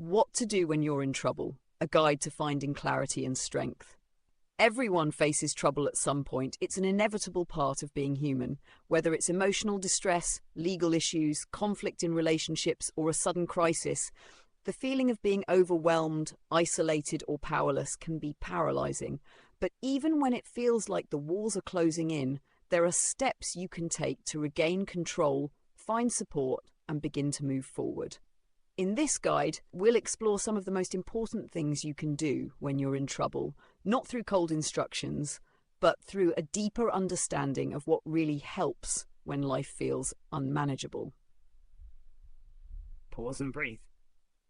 What to do when you're in trouble, a guide to finding clarity and strength. Everyone faces trouble at some point. It's an inevitable part of being human, whether it's emotional distress, legal issues, conflict in relationships, or a sudden crisis. The feeling of being overwhelmed, isolated, or powerless can be paralyzing. But even when it feels like the walls are closing in, there are steps you can take to regain control, find support, and begin to move forward. In this guide, we'll explore some of the most important things you can do when you're in trouble, not through cold instructions, but through a deeper understanding of what really helps when life feels unmanageable. Pause and breathe.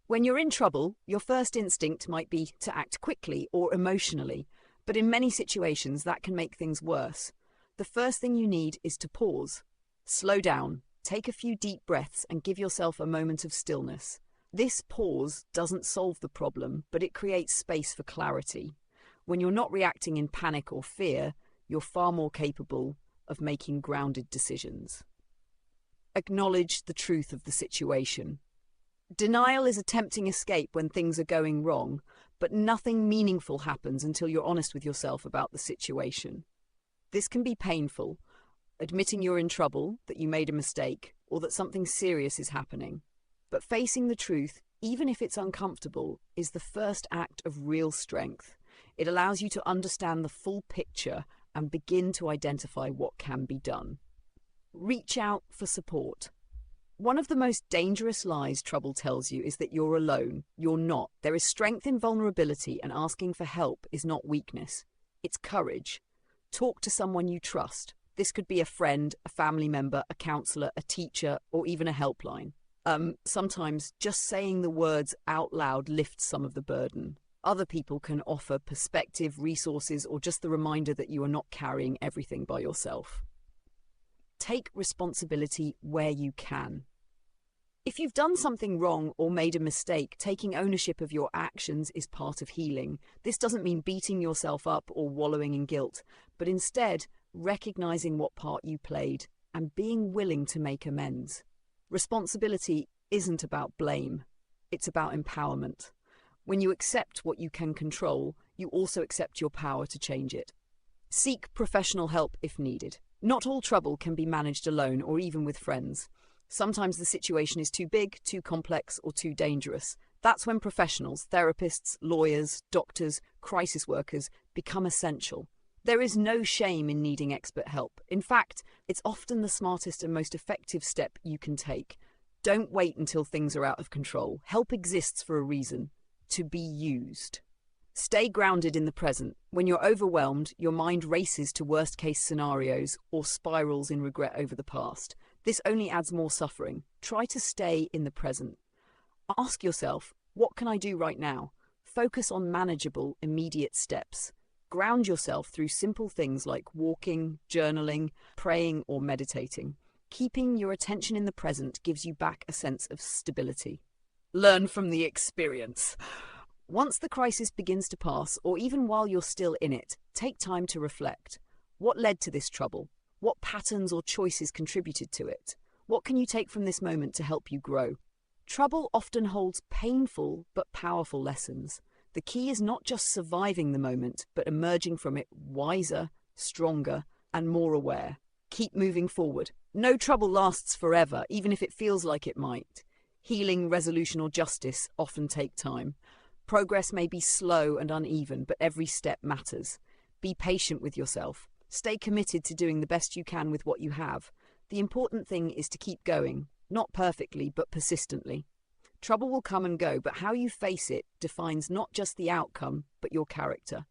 When you're in trouble, your first instinct might be to act quickly or emotionally, but in many situations that can make things worse. The first thing you need is to pause. Slow down. Take a few deep breaths and give yourself a moment of stillness. This pause doesn't solve the problem, but it creates space for clarity. When you're not reacting in panic or fear, you're far more capable of making grounded decisions. Acknowledge the truth of the situation. Denial is a tempting escape when things are going wrong, but nothing meaningful happens until you're honest with yourself about the situation. This can be painful. Admitting you're in trouble, that you made a mistake, or that something serious is happening. But facing the truth, even if it's uncomfortable, is the first act of real strength. It allows you to understand the full picture and begin to identify what can be done. Reach out for support. One of the most dangerous lies trouble tells you is that you're alone. You're not. There is strength in vulnerability, and asking for help is not weakness. It's courage. Talk to someone you trust. This could be a friend, a family member, a counselor, a teacher, or even a helpline. Sometimes just saying the words out loud lifts some of the burden. Other people can offer perspective, resources, or just the reminder that you are not carrying everything by yourself. Take responsibility where you can. If you've done something wrong or made a mistake, taking ownership of your actions is part of healing. This doesn't mean beating yourself up or wallowing in guilt, but instead recognizing what part you played and being willing to make amends. Responsibility isn't about blame, it's about empowerment. When you accept what you can control, you also accept your power to change it. Seek professional help if needed. Not all trouble can be managed alone or even with friends. Sometimes the situation is too big, too complex, or too dangerous. That's when professionals, therapists, lawyers, doctors, crisis workers become essential. There is no shame in needing expert help. In fact, it's often the smartest and most effective step you can take. Don't wait until things are out of control. Help exists for a reason: to be used. Stay grounded in the present. When you're overwhelmed, your mind races to worst-case scenarios or spirals in regret over the past. This only adds more suffering. Try to stay in the present. Ask yourself, what can I do right now? Focus on manageable, immediate steps. Ground yourself through simple things like walking, journaling, praying, or meditating. Keeping your attention in the present gives you back a sense of stability. Learn from the experience. Once the crisis begins to pass, or even while you're still in it, take time to reflect. What led to this trouble? What patterns or choices contributed to it? What can you take from this moment to help you grow? Trouble often holds painful but powerful lessons. The key is not just surviving the moment, but emerging from it wiser, stronger, and more aware. Keep moving forward. No trouble lasts forever, even if it feels like it might. Healing, resolution, or justice often take time. Progress may be slow and uneven, but every step matters. Be patient with yourself. Stay committed to doing the best you can with what you have. The important thing is to keep going, not perfectly, but persistently. Trouble will come and go, but how you face it defines not just the outcome, but your character.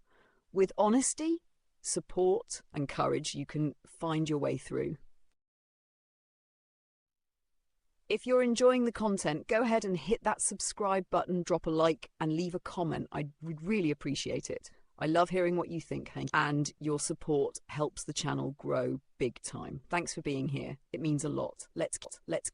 With honesty, support, and courage, you can find your way through. If you're enjoying the content, go ahead and hit that subscribe button, drop a like, and leave a comment. I would really appreciate it. I love hearing what you think, Hank, and your support helps the channel grow big time. Thanks for being here. It means a lot. Let's